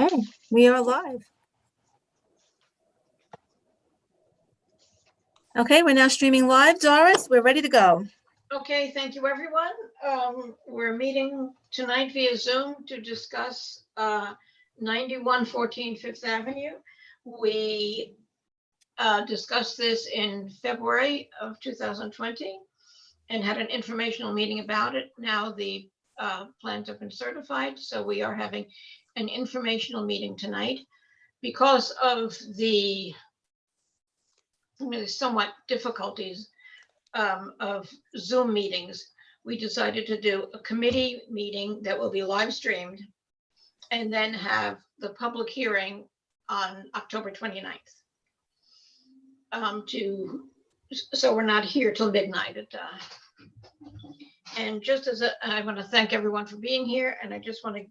Okay, we are live. Okay, we're now streaming live. Doris, we're ready to go. Okay, thank you, everyone. We're meeting tonight via Zoom to discuss 9114 Fifth Avenue. We discussed this in February of 2020 and had an informational meeting about it. Now the plans have been certified, so we are having an informational meeting tonight. Because of the somewhat difficulties of Zoom meetings, we decided to do a committee meeting that will be live streamed and then have the public hearing on October 29th. So we're not here till midnight. And just as I want to thank everyone for being here, and I just want to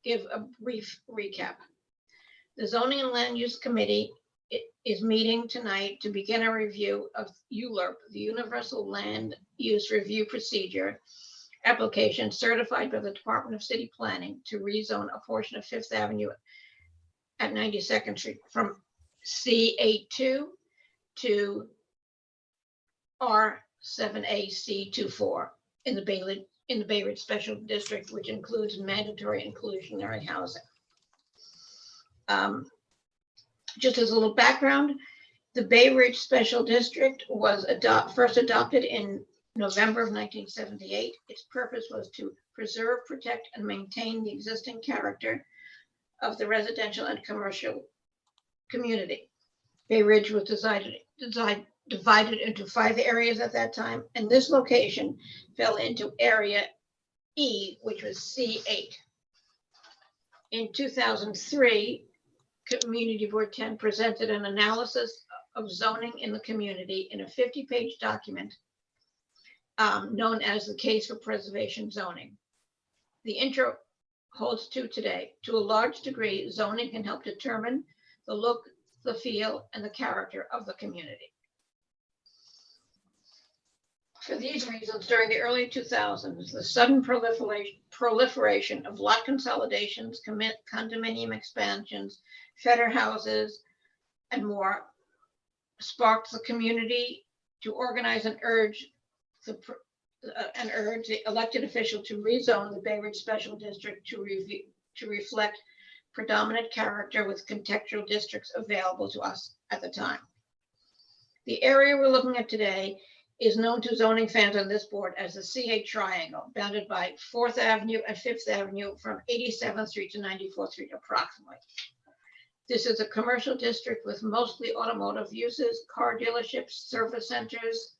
give a brief recap. The Zoning and Land Use Committee is meeting tonight to begin a review of ULURP, the Universal Land Use Review Procedure application certified by the Department of City Planning to rezone a portion of Fifth Avenue at 92nd Street from C82 to R7A C24 in the Bay Ridge Special District, which includes mandatory inclusionary housing. Just as a little background, the Bay Ridge Special District was first adopted in November of 1978. Its purpose was to preserve, protect, and maintain the existing character of the residential and commercial community. Bay Ridge was divided into 5 areas at that time, and this location fell into Area E, which was C8. In 2003, Community Board 10 presented an analysis of zoning in the community in a 50-page document known as the Case for Preservation Zoning. The intro holds true today. To a large degree, zoning can help determine the look, the feel, and the character of the community. For these reasons, during the early 2000s, the sudden proliferation of lot consolidations, condominium expansions, Feder houses, and more sparked the community to organize and urge the elected official to rezone the Bay Ridge Special District to reflect predominant character with contextual districts available to us at the time. The area we're looking at today is known to zoning fans on this board as the C8 Triangle, bounded by 4th Avenue and 5th Avenue from 87th Street to 94th Street approximately. This is a commercial district with mostly automotive uses, car dealerships, service centers,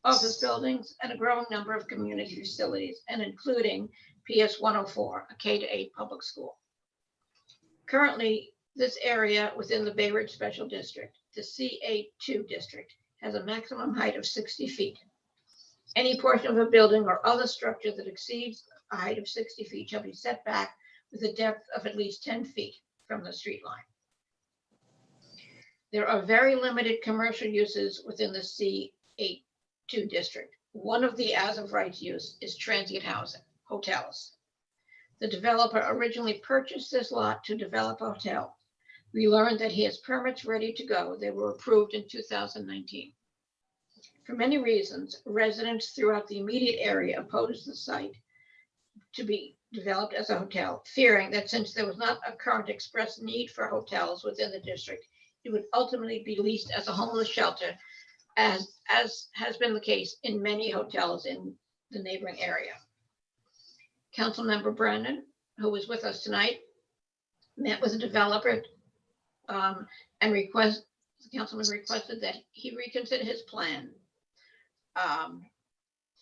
office buildings, and a growing number of community facilities, and including PS 104, a K-8 public school. Currently, this area within the Bay Ridge Special District, the C82 district, has a maximum height of 60 feet. Any portion of a building or other structure that exceeds a height of 60 feet shall be set back with a depth of at least 10 feet from the street line. There are very limited commercial uses within the C82 district. One of the as of right use is transient housing, hotels. The developer originally purchased this lot to develop a hotel. We learned that he has permits ready to go. They were approved in 2019. For many reasons, residents throughout the immediate area opposed the site to be developed as a hotel, fearing that since there was not a current express need for hotels within the district, it would ultimately be leased as a homeless shelter, as has been the case in many hotels in the neighboring area. Councilmember Brandon, who was with us tonight, met with a developer and the councilman requested that he reconsider his plan.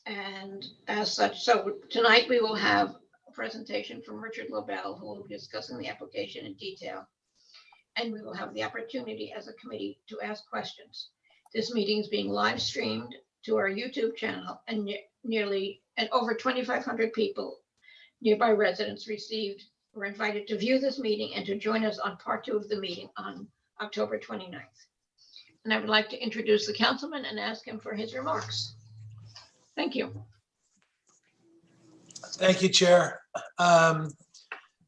And as such, so tonight we will have a presentation from Richard Lobel, who will be discussing the application in detail. And we will have the opportunity as a committee to ask questions. This meeting is being live streamed to our YouTube channel, and over 2,500 people, nearby residents, were invited to view this meeting and to join us on part 2 of the meeting on October 29th. And I would like to introduce the councilman and ask him for his remarks. Thank you. Thank you, Chair.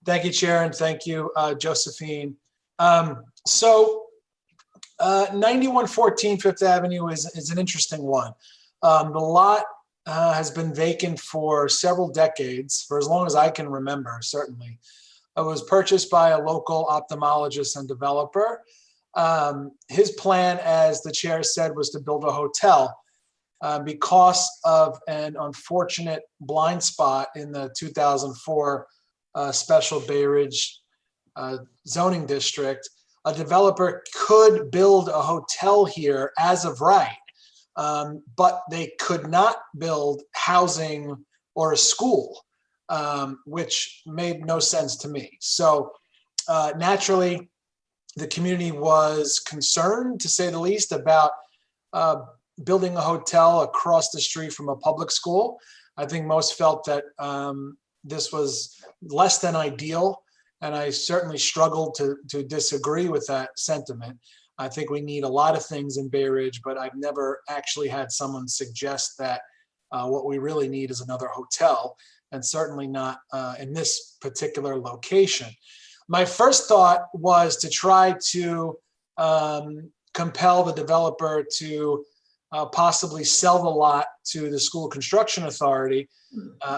Thank you, Chair, and thank you, Josephine. 9114 Fifth Avenue is an interesting one. The lot has been vacant for several decades, for as long as I can remember, certainly. It was purchased by a local ophthalmologist and developer. His plan, as the chair said, was to build a hotel. Because of an unfortunate blind spot in the 2004 Special Bay Ridge zoning district, a developer could build a hotel here as of right, but they could not build housing or a school, which made no sense to me. So naturally, the community was concerned, to say the least, about building a hotel across the street from a public school. I think most felt that this was less than ideal, and I certainly struggled to disagree with that sentiment. I think we need a lot of things in Bay Ridge, but I've never actually had someone suggest that what we really need is another hotel, and certainly not in this particular location. My first thought was to try to compel the developer to possibly sell the lot to the School Construction Authority.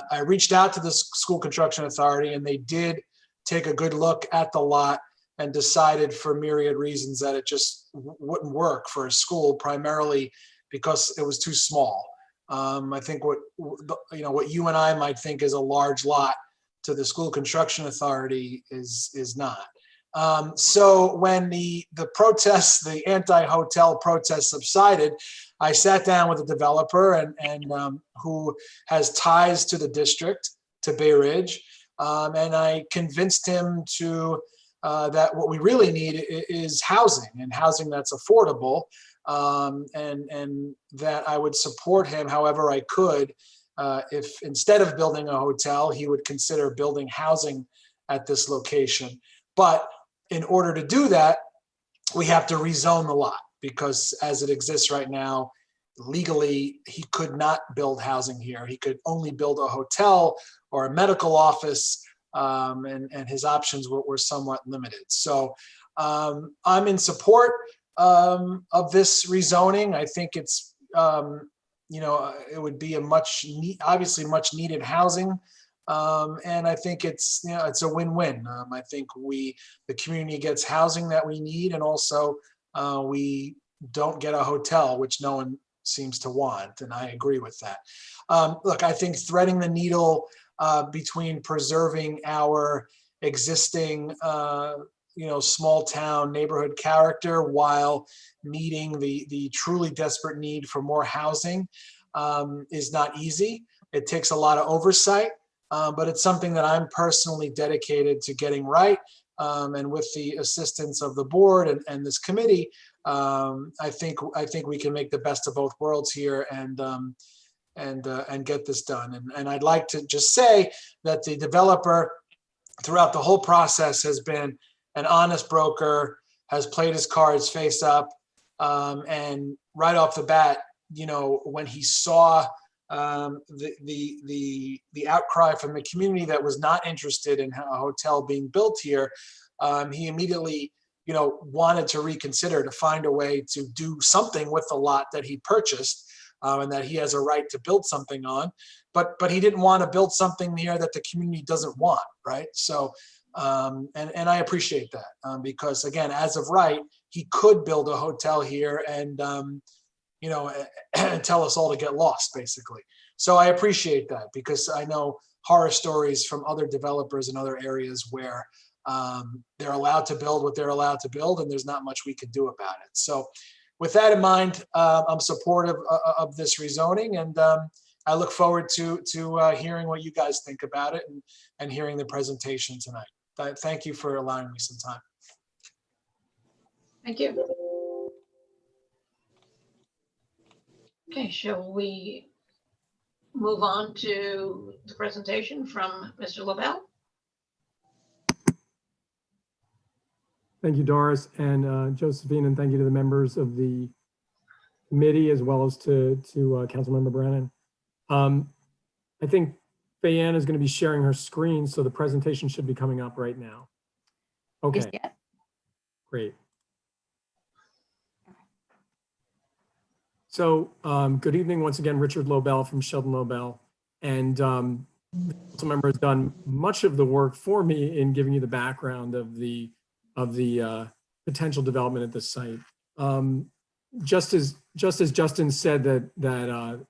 I reached out to the School Construction Authority, and they did take a good look at the lot and decided, for myriad reasons, that it just wouldn't work for a school, primarily because it was too small. I think what you and I might think is a large lot, to the School Construction Authority is not. So when the protests, the anti-hotel protests subsided, I sat down with a developer and who has ties to the district, to Bay Ridge, and I convinced him to that what we really need is housing, and housing that's affordable, and that I would support him however I could if, instead of building a hotel, he would consider building housing at this location. But in order to do that, we have to rezone the lot, because as it exists right now, legally, he could not build housing here. He could only build a hotel or a medical office, and his options were somewhat limited. So I'm in support of this rezoning. I think it's, it would be obviously much needed housing. And I think it's a win-win. I think the community gets housing that we need, and also we don't get a hotel, which no one seems to want, and I agree with that. Look, I think threading the needle between preserving our existing small town neighborhood character while meeting the truly desperate need for more housing is not easy. It takes a lot of oversight. But it's something that I'm personally dedicated to getting right. And with the assistance of the board and this committee, I think we can make the best of both worlds here and get this done. And I'd like to just say that the developer throughout the whole process has been an honest broker, has played his cards face up, and right off the bat, when he saw the outcry from the community that was not interested in a hotel being built here, he immediately wanted to reconsider, to find a way to do something with the lot that he purchased, and that he has a right to build something on, but he didn't want to build something here that the community doesn't want, right? So and I appreciate that, because again, as of right, he could build a hotel here and tell us all to get lost, basically. So I appreciate that, because I know horror stories from other developers in other areas where they're allowed to build what they're allowed to build, and there's not much we can do about it. So with that in mind, I'm supportive of this rezoning, and I look forward to hearing what you guys think about it and hearing the presentation tonight. Thank you for allowing me some time. Thank you. Okay, shall we move on to the presentation from Mr. Lavelle? Thank you, Doris and Josephine, and thank you to the members of the committee, as well as to Councilmember Brennan. I think Bayann is going to be sharing her screen, so the presentation should be coming up right now. Okay, Yeah. great. So good evening once again, Richard Lobel from Sheldon Lobel. And the council member has done much of the work for me in giving you the background of the potential development at this site. Just as Justin said that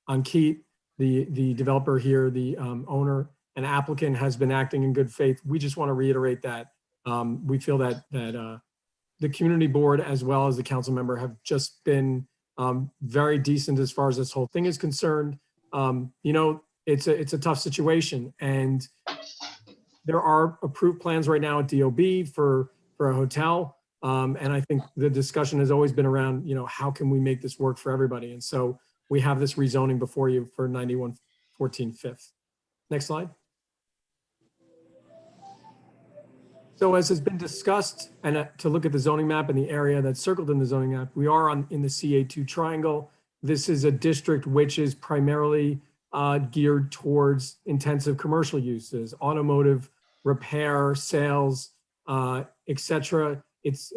Ankit, the developer here, the owner and applicant, has been acting in good faith. We just want to reiterate that we feel that the community board as well as the council member have just been very decent as far as this whole thing is concerned. You know, it's a tough situation, and there are approved plans right now at DOB for a hotel. And I think the discussion has always been around, you know, how can we make this work for everybody? And so we have this rezoning before you for 9114 Fifth. Next slide. So as has been discussed, and to look at the zoning map and the area that's circled in the zoning map, we are in the CA2 triangle. This is a district which is primarily geared towards intensive commercial uses, automotive, repair, sales, etc. It's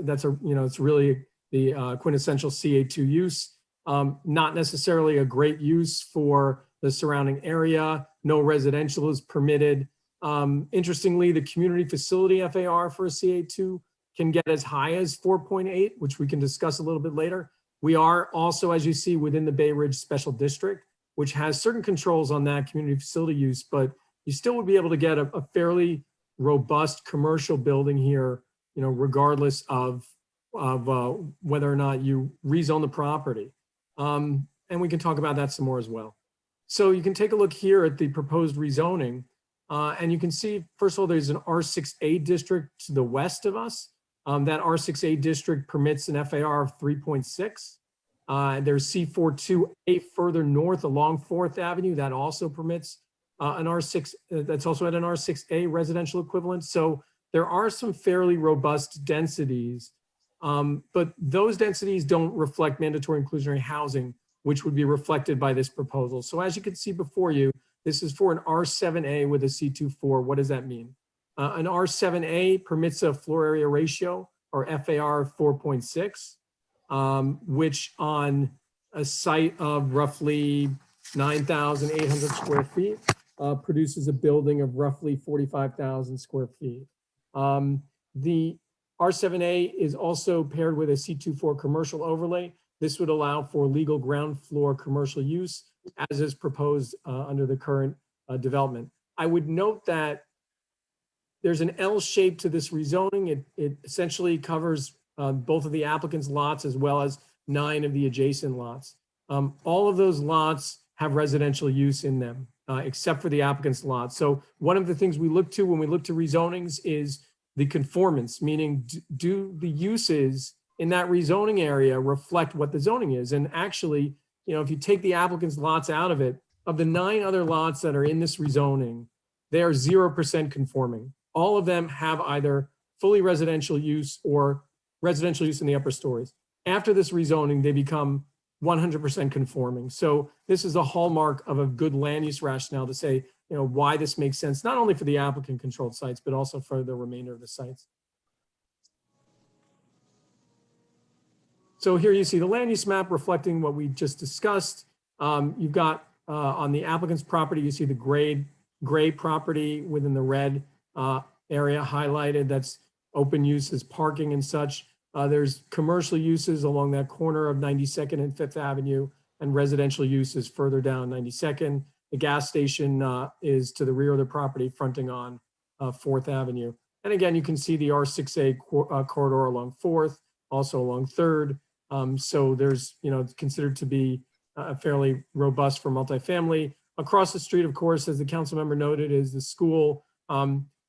really the quintessential CA2 use. Not necessarily a great use for the surrounding area. No residential is permitted. Interestingly, the community facility FAR for a CA2 can get as high as 4.8, which we can discuss a little bit later. We are also, as you see, within the Bay Ridge Special District, which has certain controls on that community facility use, but you still would be able to get a fairly robust commercial building here, you know, regardless of whether or not you rezone the property. And we can talk about that some more as well. So you can take a look here at the proposed rezoning. And you can see, first of all, there's an R6A district to the west of us. That R6A district permits an FAR of 3.6. There's C42A further north along 4th Avenue that also permits an R6, that's also at an R6A residential equivalent. So there are some fairly robust densities, but those densities don't reflect mandatory inclusionary housing, which would be reflected by this proposal. So as you can see before you, this is for an R7A with a C24. What does that mean? An R7A permits a floor area ratio, or FAR, of 4.6, which on a site of roughly 9,800 square feet produces a building of roughly 45,000 square feet. The R7A is also paired with a C24 commercial overlay. This would allow for legal ground floor commercial use, as is proposed under the current development. I would note that there's an L shape to this rezoning. It essentially covers both of the applicant's lots as well as 9 of the adjacent lots. All of those lots have residential use in them, except for the applicant's lot. So one of the things we look to when we look to rezonings is the conformance, meaning do the uses in that rezoning area reflect what the zoning is? And actually, you know, if you take the applicant's lots out of it, of the 9 other lots that are in this rezoning, they are 0% conforming. All of them have either fully residential use or residential use in the upper stories. After this rezoning, they become 100% conforming. So this is a hallmark of a good land use rationale to say, you know, why this makes sense, not only for the applicant controlled sites, but also for the remainder of the sites. So here you see the land use map reflecting what we just discussed. You've got on the applicant's property, you see the gray property within the red area highlighted. That's open uses, parking and such. There's commercial uses along that corner of 92nd and 5th Avenue, and residential uses further down 92nd. The gas station is to the rear of the property fronting on 4th Avenue. And again, you can see the R6A corridor along 4th, also along 3rd. So there's, you know, it's considered to be fairly robust for multifamily. Across the street, of course, as the council member noted, is the school.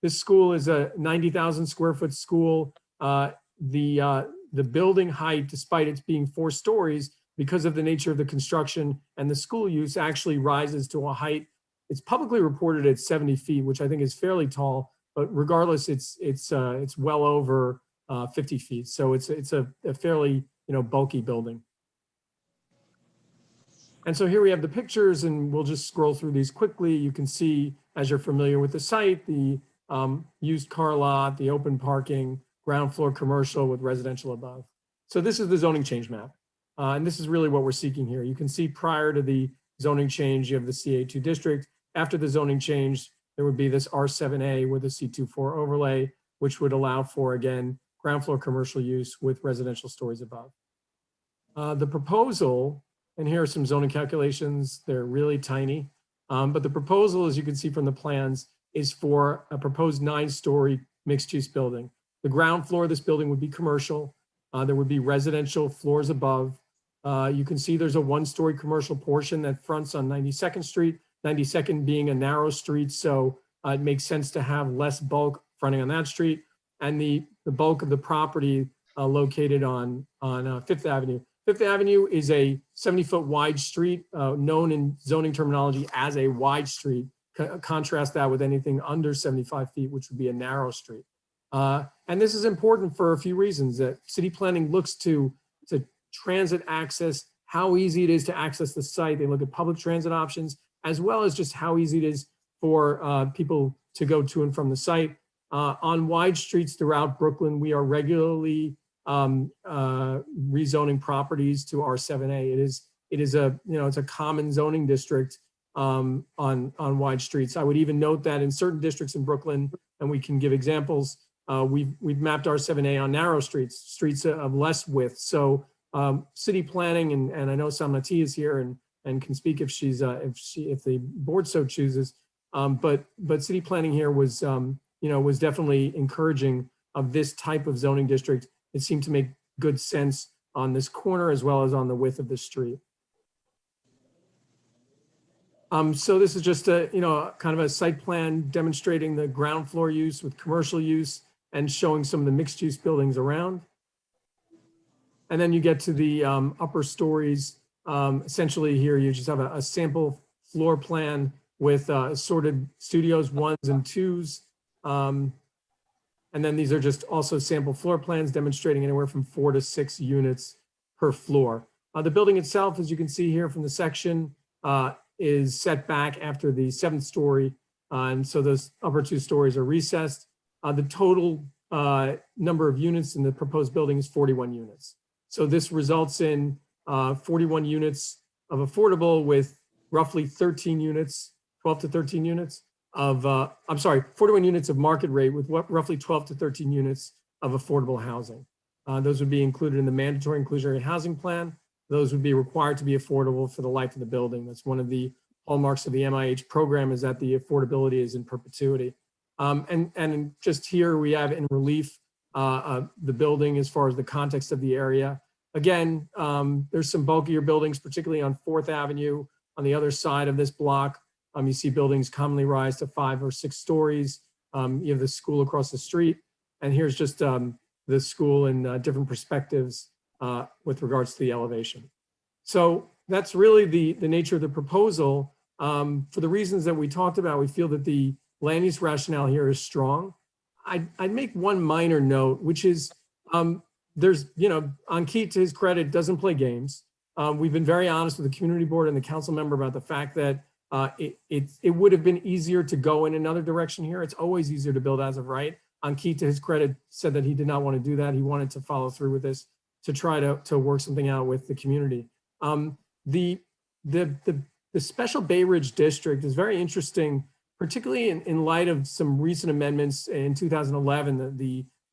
This school is a 90,000 square foot school. The building height, despite it being 4 stories, because of the nature of the construction and the school use, actually rises to a height. It's publicly reported at 70 feet, which I think is fairly tall, but regardless, it's well over 50 feet. So it's a fairly, you know, bulky building. And so here we have the pictures, and we'll just scroll through these quickly. You can see as you're familiar with the site, the used car lot, the open parking, ground floor commercial with residential above. So this is the zoning change map. And this is really what we're seeking here. You can see prior to the zoning change, you have the CA2 district. After the zoning change, there would be this R7A with a C24 overlay, which would allow for, again, ground floor commercial use with residential stories above. The proposal, and here are some zoning calculations, they're really tiny, but the proposal, as you can see from the plans, is for a proposed 9-story mixed-use building. The ground floor of this building would be commercial. There would be residential floors above. You can see there's a 1-story commercial portion that fronts on 92nd Street, 92nd being a narrow street, so it makes sense to have less bulk fronting on that street. And the bulk of the property located on Fifth Avenue. Fifth Avenue is a 70-foot wide street, known in zoning terminology as a wide street. Contrast that with anything under 75 feet, which would be a narrow street. And this is important for a few reasons. That city planning looks to transit access, how easy it is to access the site. They look at public transit options, as well as just how easy it is for people to go to and from the site. On wide streets throughout Brooklyn, we are regularly rezoning properties to R7A. It is a, it's a common zoning district on wide streets. I would even note that in certain districts in Brooklyn, and we can give examples, we've mapped R7A on narrow streets of less width. So city planning, and I know Samnati is here and can speak if if the board so chooses. But city planning here was was definitely encouraging of this type of zoning district. It seemed to make good sense on this corner as well as on the width of the street. So this is just a kind of a site plan demonstrating the ground floor use with commercial use and showing some of the mixed use buildings around. And then you get to the upper stories. Essentially here, you just have a sample floor plan with assorted studios, 1s and 2s. And then these are just also sample floor plans demonstrating anywhere from 4 to 6 units per floor. The building itself, as you can see here from the section, is set back after the 7th story. And so those upper 2 stories are recessed. The total number of units in the proposed building is 41 units. So this results in 41 units of affordable with roughly 13 units, 12 to 13 units of, 41 units of market rate with roughly 12 to 13 units of affordable housing. Those would be included in the mandatory inclusionary housing plan. Those would be required to be affordable for the life of the building. That's one of the hallmarks of the MIH program, is that the affordability is in perpetuity. And just here we have in relief the building as far as the context of the area. Again, there's some bulkier buildings, particularly on 4th Avenue. On the other side of this block, you see buildings commonly rise to 5 or 6 stories. You have the school across the street. And here's just the school in different perspectives with regards to the elevation. So that's really the nature of the proposal. For the reasons that we talked about, we feel that the land use rationale here is strong. I'd make one minor note, which is there's, Ankit, to his credit, doesn't play games. We've been very honest with the community board and the council member about the fact that it would have been easier to go in another direction here. It's always easier to build as of right. Ankit, to his credit, said that he did not want to do that. He wanted to follow through with this to try to work something out with the community. The Special Bay Ridge District is very interesting, particularly in light of some recent amendments in 2011,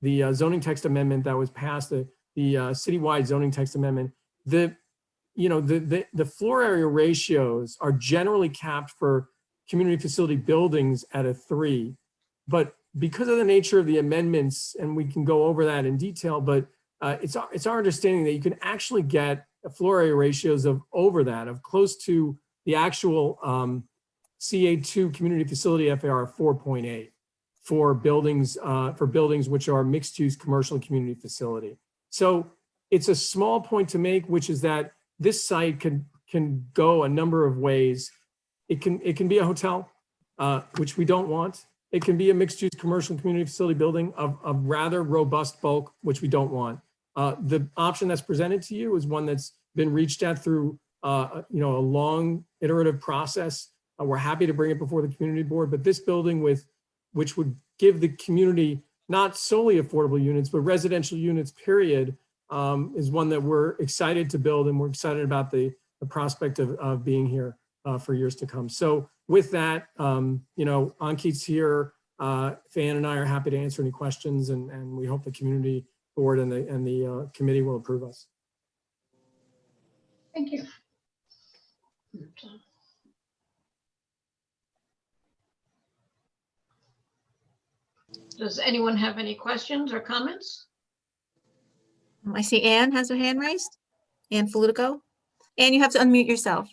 the zoning text amendment that was passed, the citywide zoning text amendment. The floor area ratios are generally capped for community facility buildings at a 3, but because of the nature of the amendments, and we can go over that in detail, but it's our understanding that you can actually get floor area ratios of over that, of close to the actual CA2 community facility FAR 4.8 for buildings which are mixed use commercial and community facility. So it's a small point to make, which is that this site can go a number of ways. It can be a hotel, which we don't want. It can be a mixed use commercial and community facility building of rather robust bulk, which we don't want. The option that's presented to you is one that's been reached at through a long iterative process We're happy to bring it before the community board, but this building which would give the community not solely affordable units, but residential units, period, is one that we're excited to build, and we're excited about the prospect of being here for years to come. So with that, Ankit's here. Fan and I are happy to answer any questions, and we hope the community board and the committee will approve us. Thank you. Does anyone have any questions or comments? I see Anne has her hand raised. Anne Falutico. Anne, you have to unmute yourself.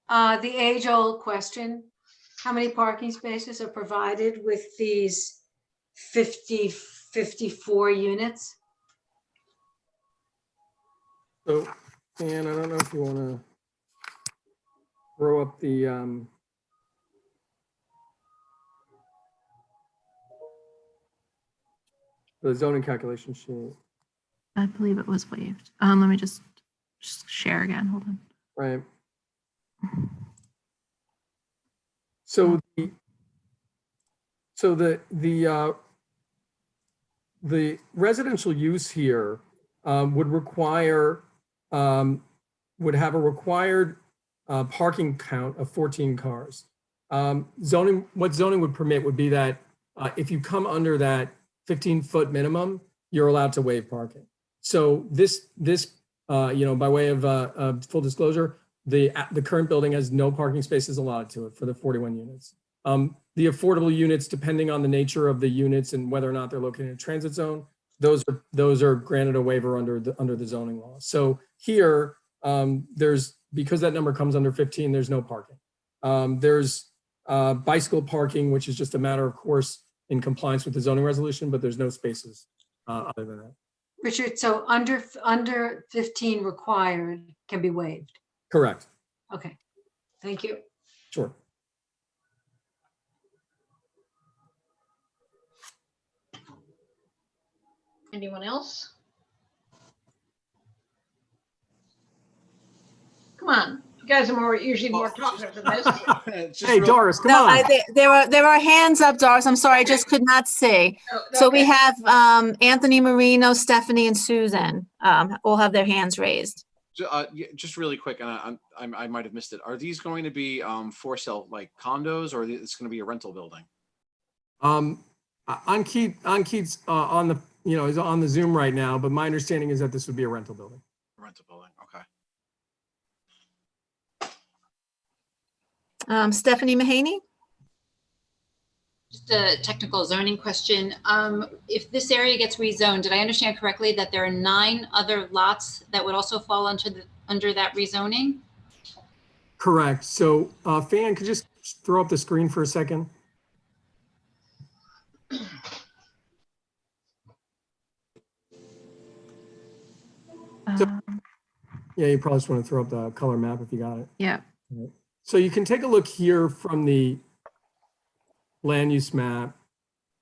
The age-old question, how many parking spaces are provided with these 54 units? So, Dan, I don't know if you want to throw up the zoning calculation sheet, I believe it was waived. Let me just share again. Hold on. right? So the residential use here would have a required parking count of 14 cars. What zoning would permit would be that if you come under that 15-foot minimum, you're allowed to waive parking. So this by way of full disclosure, the current building has no parking spaces allotted to it for the 41 units. The affordable units, depending on the nature of the units and whether or not they're located in a transit zone, those are granted a waiver under the zoning law. So here, because that number comes under 15, there's no parking. There's bicycle parking, which is just a matter of course in compliance with the zoning resolution, but there's no spaces other than that. Richard, so under 15 required can be waived. Correct. Okay, thank you. Sure. Anyone else? Come on, you guys are usually more talkative than this. Hey, Doris, come No, on. there are hands up, Doris. I'm sorry, I just could not see. So we Okay. have Anthony Marino, Stephanie, and Susan all have their hands raised. Yeah, just really quick, and I might have missed it. Are these going to be for sale like condos, or it's going to be a rental building? Ankit's on the is on the Zoom right now, but my understanding is that this would be a rental building. Rental building. Okay. Stephanie Mahaney? Just a technical zoning question. If this area gets rezoned, did I understand correctly that there are 9 other lots that would also fall under that rezoning? Correct. So, Fan, could you just throw up the screen for a second? Yeah, you probably just want to throw up the color map if you got it. Yeah. So you can take a look here from the land use map,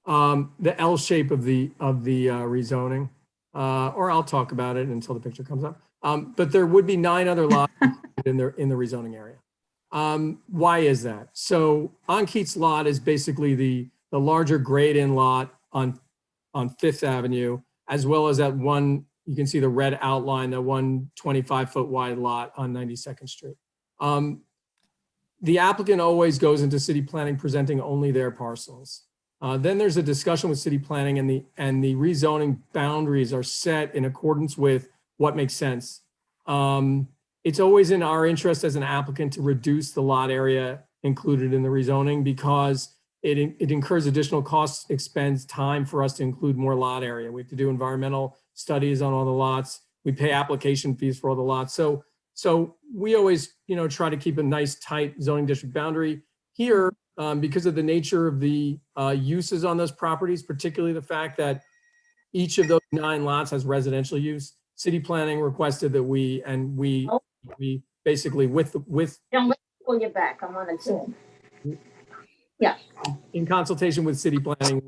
the L shape of the rezoning, or I'll talk about it until the picture comes up. But there would be 9 other lots in the rezoning area. Why is that? So Ankit's lot is basically the larger grade-in lot on 5th Avenue, as well as that one, you can see the red outline, that one 25-foot wide lot on 92nd Street. The applicant always goes into city planning presenting only their parcels. Then there's a discussion with city planning, and the rezoning boundaries are set in accordance with what makes sense. It's always in our interest as an applicant to reduce the lot area included in the rezoning, because it incurs additional costs, expense, time for us to include more lot area. We have to do environmental studies on all the lots. We pay application fees for all the lots. So we always, try to keep a nice tight zoning district boundary here, because of the nature of the uses on those properties, particularly the fact that each of those 9 lots has residential use. City planning requested that we basically with Pull you back. I'm on a Zoom. in consultation with city planning,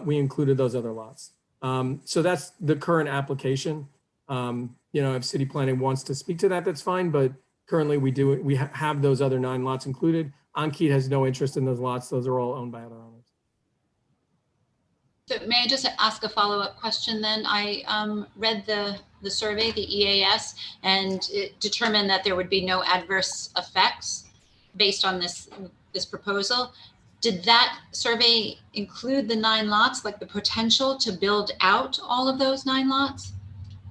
we included those other lots. So that's the current application. If city planning wants to speak to that, that's fine, but currently we have those other 9 lots included. Ankit has no interest in those lots. Those are all owned by other owners. So may I just ask a follow-up question then? I read the survey, the EAS, and it determined that there would be no adverse effects based on this proposal. Did that survey include the 9 lots, like the potential to build out all of those 9 lots?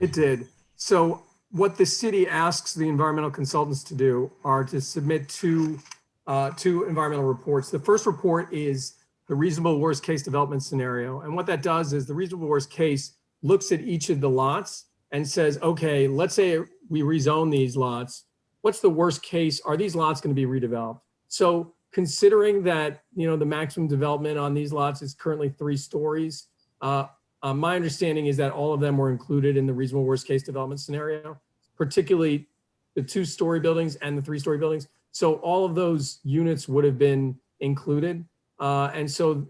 It did. So what the city asks the environmental consultants to do are to submit two environmental reports. The first report is the reasonable worst case development scenario. And what that does is the reasonable worst case looks at each of the lots and says, okay, let's say we rezone these lots. What's the worst case? Are these lots going to be redeveloped? So considering that, the maximum development on these lots is currently 3 stories, my understanding is that all of them were included in the reasonable worst case development scenario, particularly the 2-story buildings and the 3-story buildings. So all of those units would have been included. And so,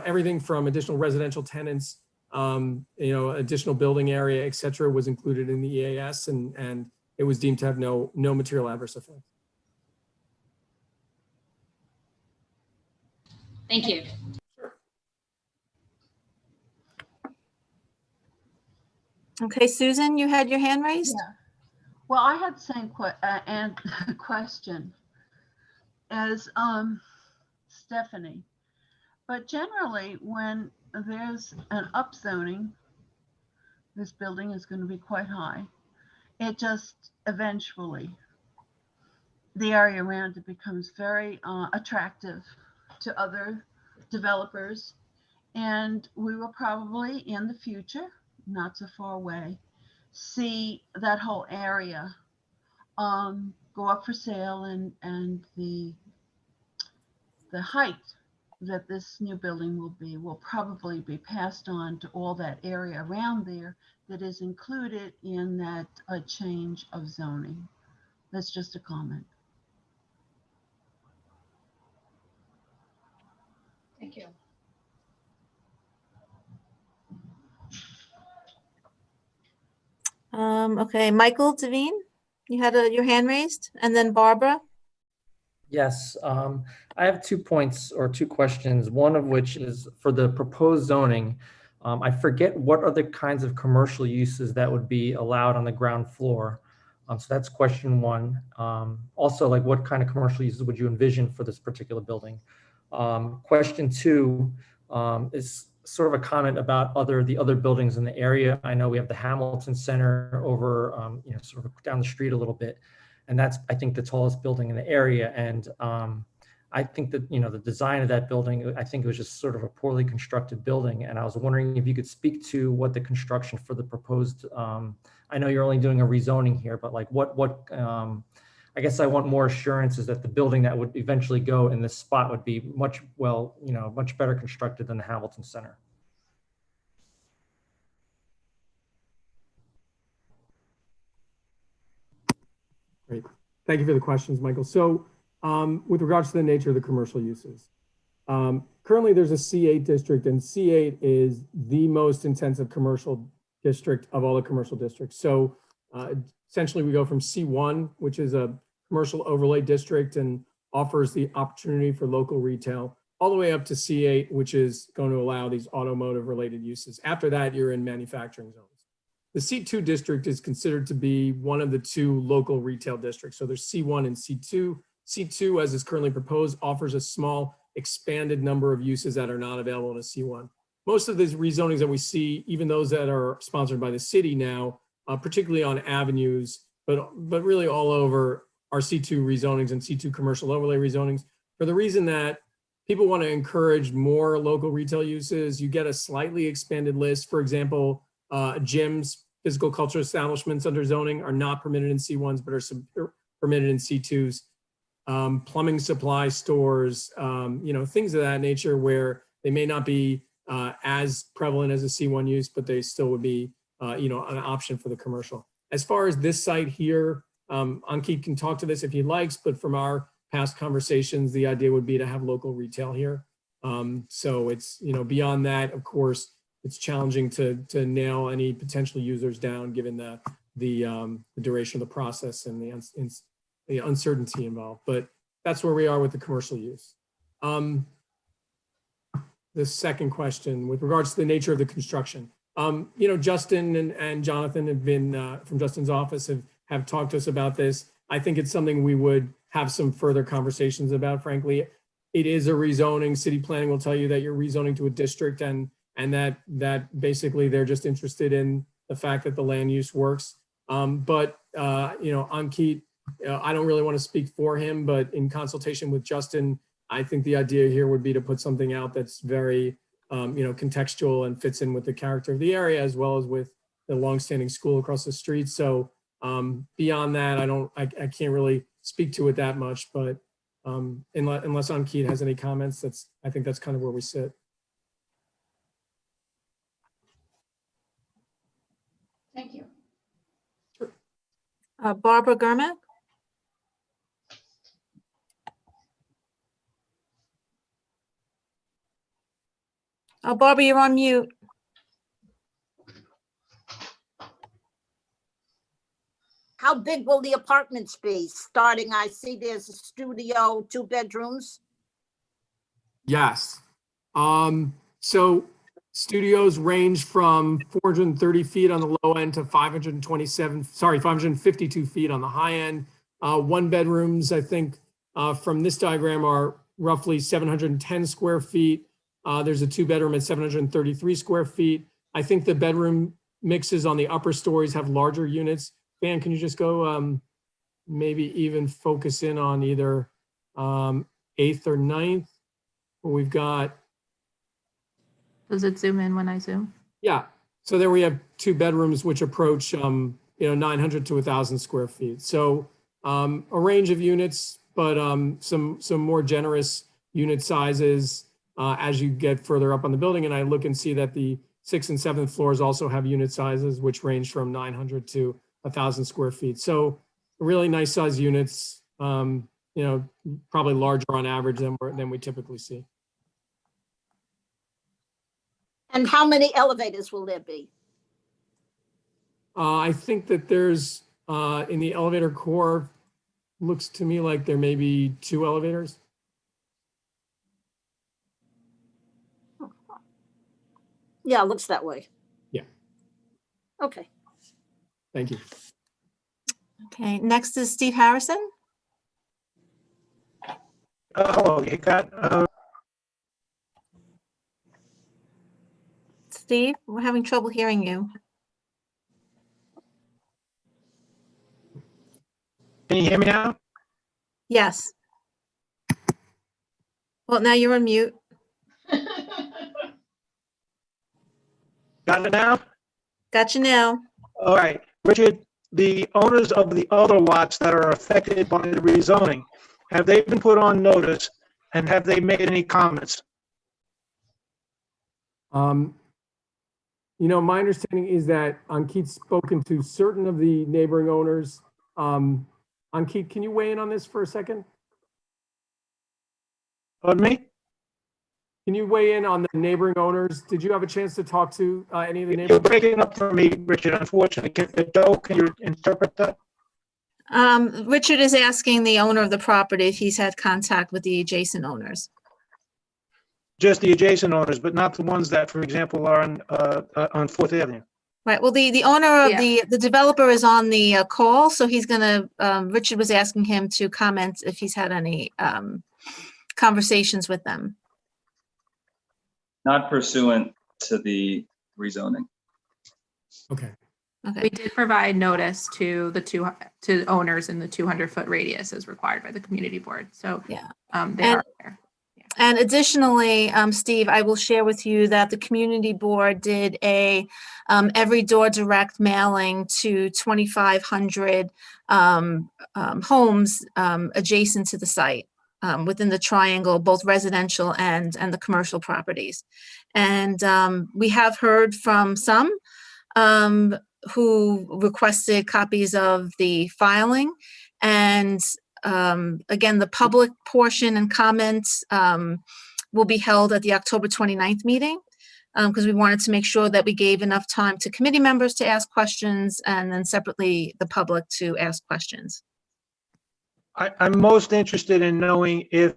everything from additional residential tenants, additional building area, et cetera, was included in the EAS, and it was deemed to have no material adverse effect. Thank you. Okay, Susan, you had your hand raised? Yeah. Well, I had the same question as Stephanie, but generally when there's an upzoning, this building is going to be quite high. It just eventually, the area around it becomes very attractive to other developers, and we will probably in the future, not so far away, see that whole area go up for sale, and the height that this new building will probably be passed on to all that area around there that is included in that change of zoning. That's just a comment. Thank you. Okay, Michael Devine, you had your hand raised, and then Barbara. Yes, I have 2 points or 2 questions, one of which is for the proposed zoning. I forget what other kinds of commercial uses that would be allowed on the ground floor. So that's question 1. Also, like what kind of commercial uses would you envision for this particular building? Question 2 is sort of a comment about the other buildings in the area. I know we have the Hamilton Center over, sort of down the street a little bit. And that's, I think, the tallest building in the area. And I think that, the design of that building, I think it was just sort of a poorly constructed building. And I was wondering if you could speak to what the construction for the proposed, I know you're only doing a rezoning here, but like I guess I want more assurances that the building that would eventually go in this spot would be much better constructed than the Hamilton Center. Great. Thank you for the questions, Michael. So with regards to the nature of the commercial uses, currently there's a C8 district, and C8 is the most intensive commercial district of all the commercial districts. So essentially we go from C1, which is a commercial overlay district and offers the opportunity for local retail, all the way up to C8, which is going to allow these automotive related uses. After that, you're in manufacturing zones. The C2 district is considered to be one of the 2 local retail districts. So there's C1 and C2. C2, as is currently proposed, offers a small expanded number of uses that are not available in a C1. Most of these rezonings that we see, even those that are sponsored by the city now, particularly on avenues, but really all over, are C2 rezonings and C2 commercial overlay rezonings, for the reason that people want to encourage more local retail uses. You get a slightly expanded list. For example, gyms, physical culture establishments under zoning are not permitted in C1s, but are permitted in C2s. Plumbing supply stores, things of that nature where they may not be as prevalent as a C1 use, but they still would be, an option for the commercial. As far as this site here, Ankit can talk to this if he likes, but from our past conversations, the idea would be to have local retail here. So it's, beyond that, of course, it's challenging to nail any potential users down given the duration of the process and the the uncertainty involved, but that's where we are with the commercial use. The second question with regards to the nature of the construction. Justin and Jonathan have been from Justin's office have talked to us about this. I think it's something we would have some further conversations about, frankly. It is a rezoning. City planning will tell you that you're rezoning to a district and that basically they're just interested in the fact that the land use works. Ankit, I don't really want to speak for him, but in consultation with Justin, I think the idea here would be to put something out that's very, contextual and fits in with the character of the area as well as with the longstanding school across the street. So beyond that, I can't really speak to it that much, but unless Ankit has any comments, I think that's kind of where we sit. Thank you. Barbara Gurmak? Oh, Barbara, you're on mute. How big will the apartments be? Starting, I see there's a studio, 2 bedrooms. Yes. So studios range from 430 feet on the low end to 552 feet on the high end. 1 bedrooms, I think, from this diagram are roughly 710 square feet. There's a 2-bedroom at 733 square feet. I think the bedroom mixes on the upper stories have larger units. Van, can you just go maybe even focus in on either 8th or 9th? We've got. Does it zoom in when I zoom? Yeah. So there we have 2 bedrooms which approach 900 to 1,000 square feet. So a range of units, but some more generous unit sizes as you get further up on the building. And I look and see that the 6th and 7th floors also have unit sizes which range from 900 to 1,000 square feet. So really nice size units, probably larger on average than we typically see. And how many elevators will there be? I think that there's in the elevator core, looks to me like there may be 2 elevators. Yeah, it looks that way. Yeah. Okay. Thank you. Okay, next is Steve Harrison. Oh, you got, Steve, we're having trouble hearing you. can you hear me now? Yes. Well, now you're on mute. Got it now? Got you now. All right, Richard, the owners of the other lots that are affected by the rezoning, have they been put on notice and have they made any comments? My understanding is that Ankit's spoken to certain of the neighboring owners. Ankit, can you weigh in on this for a second? Pardon me? Can you weigh in on the neighboring owners? Did you have a chance to talk to any of the You're neighbors? breaking up for me, Richard, unfortunately. Joe, can you interpret that? Richard is asking the owner of the property if he's had contact with the adjacent owners. Just the adjacent owners, but not the ones that, for example, are on 4th Avenue. Right, well, the owner of Yeah. the developer is on the call, so he's gonna, Richard was asking him to comment if he's had any conversations with them. Not pursuant to the rezoning. Okay. Okay, We did provide notice to the to owners in the 200-foot radius as required by the community board. So Yeah. They And- are there. and additionally, Steve, I will share with you that the community board did a every door direct mailing to 2,500 homes adjacent to the site. Within the triangle, both residential and the commercial properties. And we have heard from some who requested copies of the filing. And again, the public portion and comments will be held at the October 29th meeting because we wanted to make sure that we gave enough time to committee members to ask questions and then separately the public to ask questions. I'm most interested in knowing if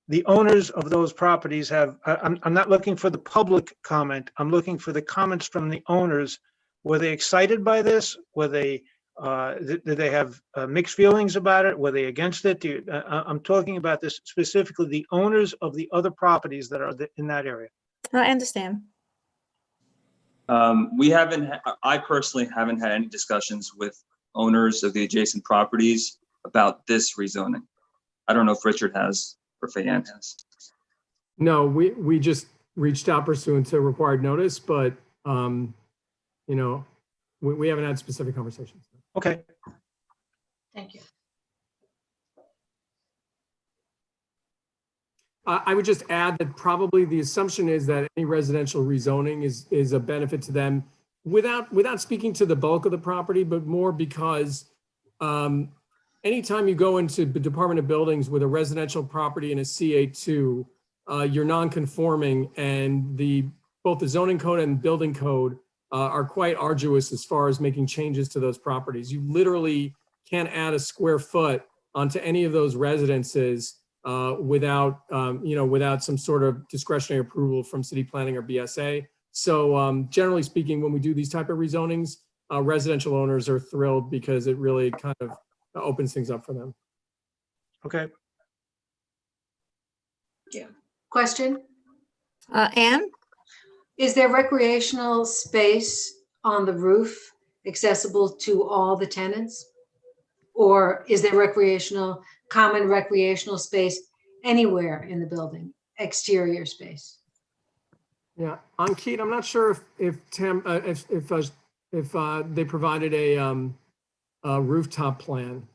the owners of those properties have, I'm not looking for the public comment. I'm looking for the comments from the owners. Were they excited by this? Were they, did they have mixed feelings about it? Were they against it? I'm talking about this specifically, the owners of the other properties that are in that area. I understand. I personally haven't had any discussions with owners of the adjacent properties about this rezoning. I don't know if Richard has or Fay-Ann has. No, we just reached out pursuant to required notice, but, you know, we haven't had specific conversations. Okay. Thank you. I would just add that probably the assumption is that any residential rezoning is a benefit to them without speaking to the bulk of the property, but more because anytime you go into the Department of Buildings with a residential property in a CA2, you're non-conforming, and both the zoning code and building code are quite arduous as far as making changes to those properties. You literally can't add a square foot onto any of those residences without some sort of discretionary approval from city planning or BSA. So generally speaking, when we do these type of rezonings, residential owners are thrilled because it really kind of opens things up for them. Okay. Question? Anne? Is there recreational space on the roof accessible to all the tenants? Or is there common recreational space anywhere in the building, exterior space? Yeah, on Keith, I'm not sure if they provided a rooftop plan.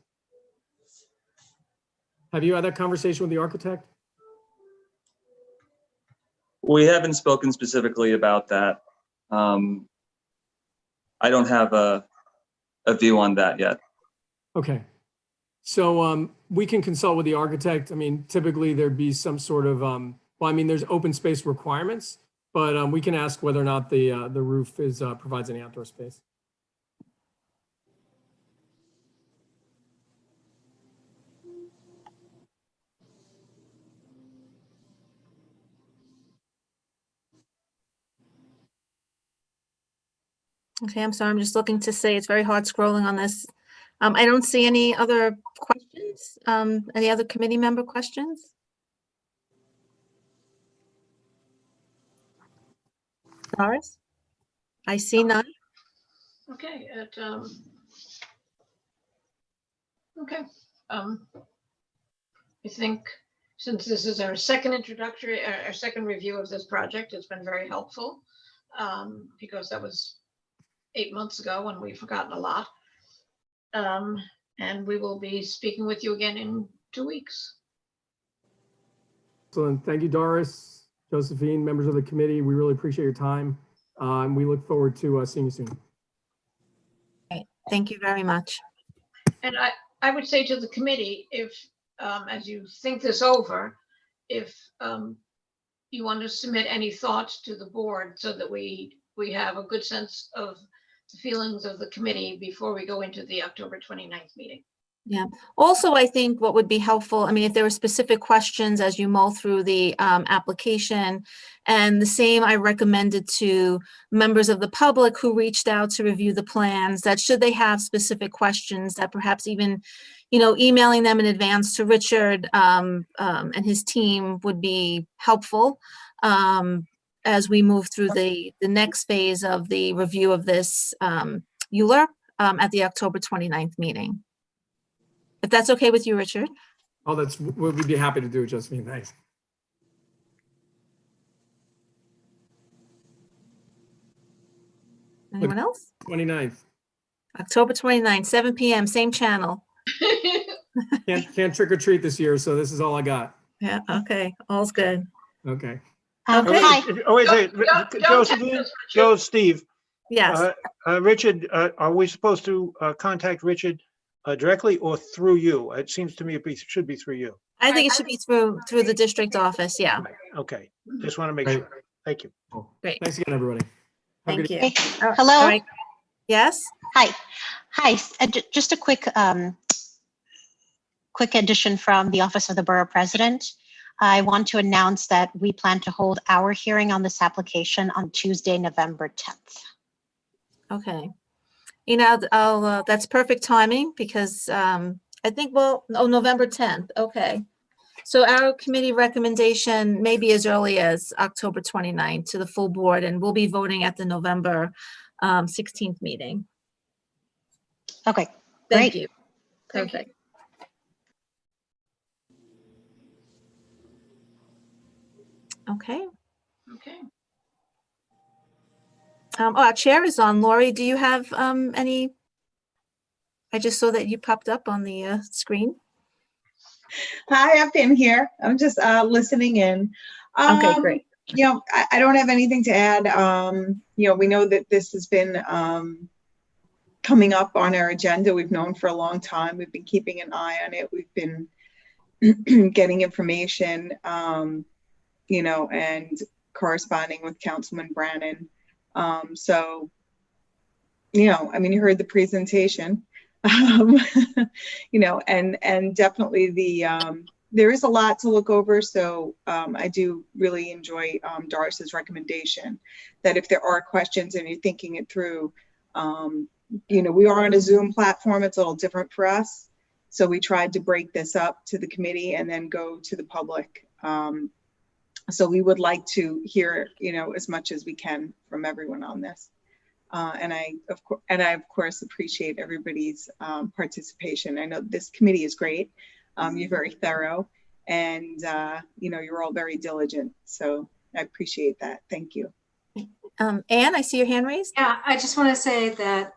Have you had that conversation with the architect? We haven't spoken specifically about that. I don't have a view on that yet. Okay. So we can consult with the architect. I mean, typically there'd be some sort of, well, I mean, there's open space requirements, but we can ask whether or not the roof provides any outdoor space. Okay, I'm sorry, I'm just looking to say it's very hard scrolling on this. I don't see any other questions. Any other committee member questions? Doris? I see none. Okay, okay. I think since this is our second introductory, our second review of this project, it's been very helpful because that was 8 months ago when we've forgotten a lot. And we will be speaking with you again in 2 weeks. Excellent. Thank you, Doris, Josephine, members of the committee. We really appreciate your time. And we look forward to seeing you soon. Okay, thank you very much. And I would say to the committee, if as you think this over, if you want to submit any thoughts to the board so that we have a good sense of the feelings of the committee before we go into the October 29th meeting. Yeah. Also, I think what would be helpful, I mean, if there were specific questions as you mull through the application, and the same I recommended to members of the public who reached out to review the plans, that should they have specific questions, that perhaps even, you know, emailing them in advance to Richard and his team would be helpful as we move through the next phase of the review of this ULURP at the October 29th meeting. If that's okay with you, Richard. Oh, we'd be happy to do it, Josephine. Thanks. Anyone else? 29th. October 29th, 7 p.m., same channel. Can't trick or treat this year, so this is all I got. Yeah, okay, all's good. Okay. Okay. Oh, wait, Josephine, Joe, Steve. Yes. Richard, are we supposed to contact Richard directly or through you? It seems to me it should be through you. I think it should be through the district office, yeah. Okay, just want to make sure. Thank you. Great. Thanks again, everybody. Have a Thank good you. evening. Hello? All right. Yes? Hi. Just a quick quick addition from the Office of the Borough President. I want to announce that we plan to hold our hearing on this application on Tuesday, November 10th. Okay. I'll, that's perfect timing because I think, well, November 10th. Okay. So our committee recommendation may be as early as October 29th to the full board, and we'll be voting at the November 16th meeting. Okay, Thank great. you. Perfect. Okay. Okay. Our chair is on. Lori, do you have any? I just saw that you popped up on the screen. Hi, I've been here. I'm just listening in. Okay, great. You know, I don't have anything to add. You know, we know that this has been coming up on our agenda. We've known for a long time. We've been keeping an eye on it. We've been getting information, you know, and corresponding with Councilman Brannan. So, you know, I mean, you heard the presentation. You know, and definitely there is a lot to look over. So I do really enjoy Doris's recommendation that if there are questions and you're thinking it through, you know, we are on a Zoom platform. It's a little different for us. So we tried to break this up to the committee and then go to the public. So we would like to hear, you know, as much as we can from everyone on this. And I, of course, appreciate everybody's participation. I know this committee is great. You're very thorough, and you know, you're all very diligent. So I appreciate that. Thank you. Anne, I see your hand raised. Yeah, I just want to say that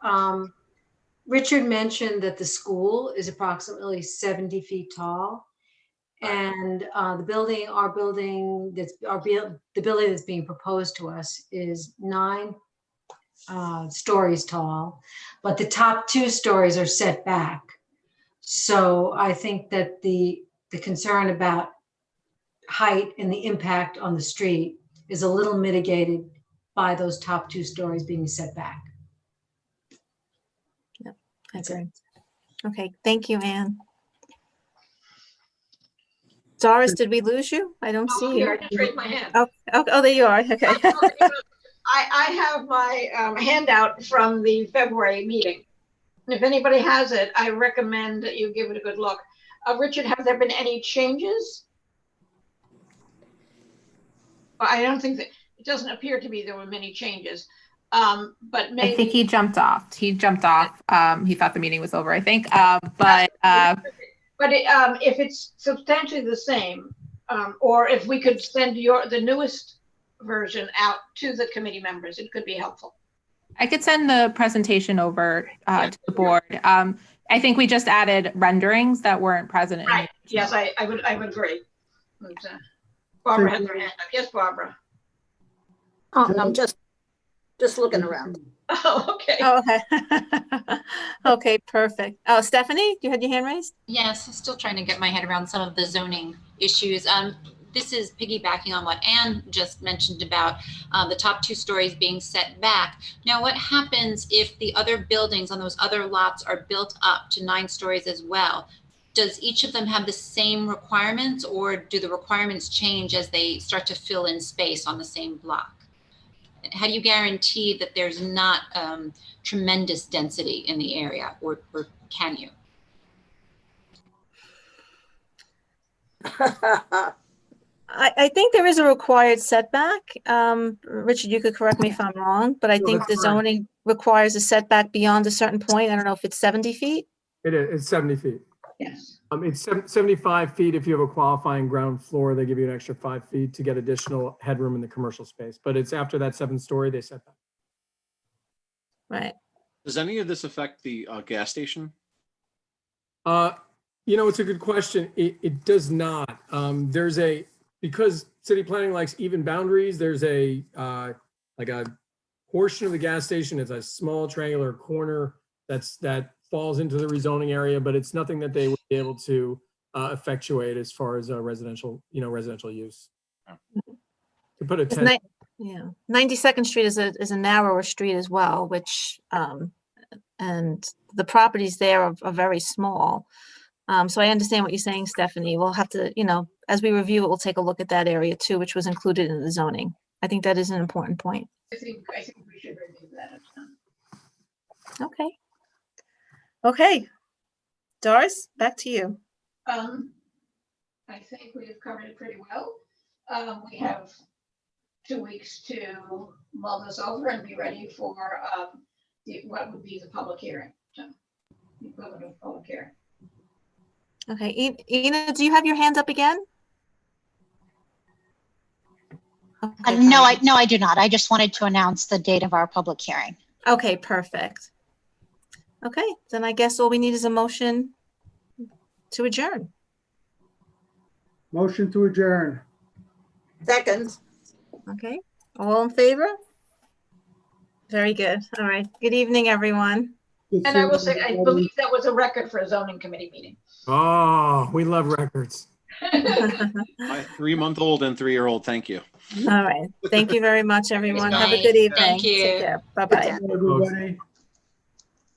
Richard mentioned that the school is approximately 70 feet tall. And the building that's being proposed to us is 9 stories tall, but the top 2 stories are set back. So I think that the concern about height and the impact on the street is a little mitigated by those top 2 stories being set back. Yep, I agree. Okay, thank you, Anne. Doris, did we lose you? I don't see you. I just raised my hand. Oh, there you are. Okay. I have my handout from the February meeting. If anybody has it, I recommend that you give it a good look. Richard, have there been any changes? I don't think that, it doesn't appear to be there were many changes. But maybe. I think he jumped off. He thought the meeting was over, I think. But if it's substantially the same, or if we could send the newest version out to the committee members, it could be helpful. I could send the presentation over to the board. I think we just added renderings that weren't present. Right. Yes, I would agree. And, Barbara has her hand up. Yes, Barbara. Oh, I'm just looking around. Oh, okay. Oh, okay. Okay, perfect. Oh, Stephanie, you had your hand raised? Yes, I'm still trying to get my head around some of the zoning issues. This is piggybacking on what Anne just mentioned about the top 2 stories being set back. Now, what happens if the other buildings on those other lots are built up to 9 stories as well? Does each of them have the same requirements, or do the requirements change as they start to fill in space on the same block? How do you guarantee that there's not tremendous density in the area, or can you? I think there is a required setback. Richard, you could correct me if I'm wrong, but I think the zoning requires a setback beyond a certain point. I don't know if it's 70 feet. It is, it's 70 feet. Yes. It's 75 feet if you have a qualifying ground floor. They give you an extra 5 feet to get additional headroom in the commercial space. But it's after that 7th story, they set that. Right. Does any of this affect the gas station? You know, it's a good question. It does not. Because city planning likes even boundaries, there's like a portion of the gas station. It's a small triangular corner that falls into the rezoning area, but it's nothing that they would be able to effectuate as far as residential use. To put it 10. Yeah, 92nd Street is a narrower street as well, which and the properties there are very small. So I understand what you're saying, Stephanie. We'll have to, as we review it, we'll take a look at that area too, which was included in the zoning. I think that is an important point. I think we should review that. Okay. Okay. Doris, back to you. I think we've covered it pretty well. We have 2 weeks to mull this over and be ready for what would be the public hearing. So, the equivalent of public hearing. Okay, Ina, do you have your hand up again? Okay, No, I do not. I just wanted to announce the date of our public hearing. Okay, perfect. Okay, then I guess all we need is a motion to adjourn. Motion to adjourn. Second. Okay, all in favor? Very good. All right. Good evening, everyone. And I will say, I believe that was a record for a zoning committee meeting. Oh, we love records. My 3-month-old and 3-year-old, thank you. All right. Thank you very much, everyone. Have a Night. good evening. Thank you. Take care. Bye-bye. Everybody.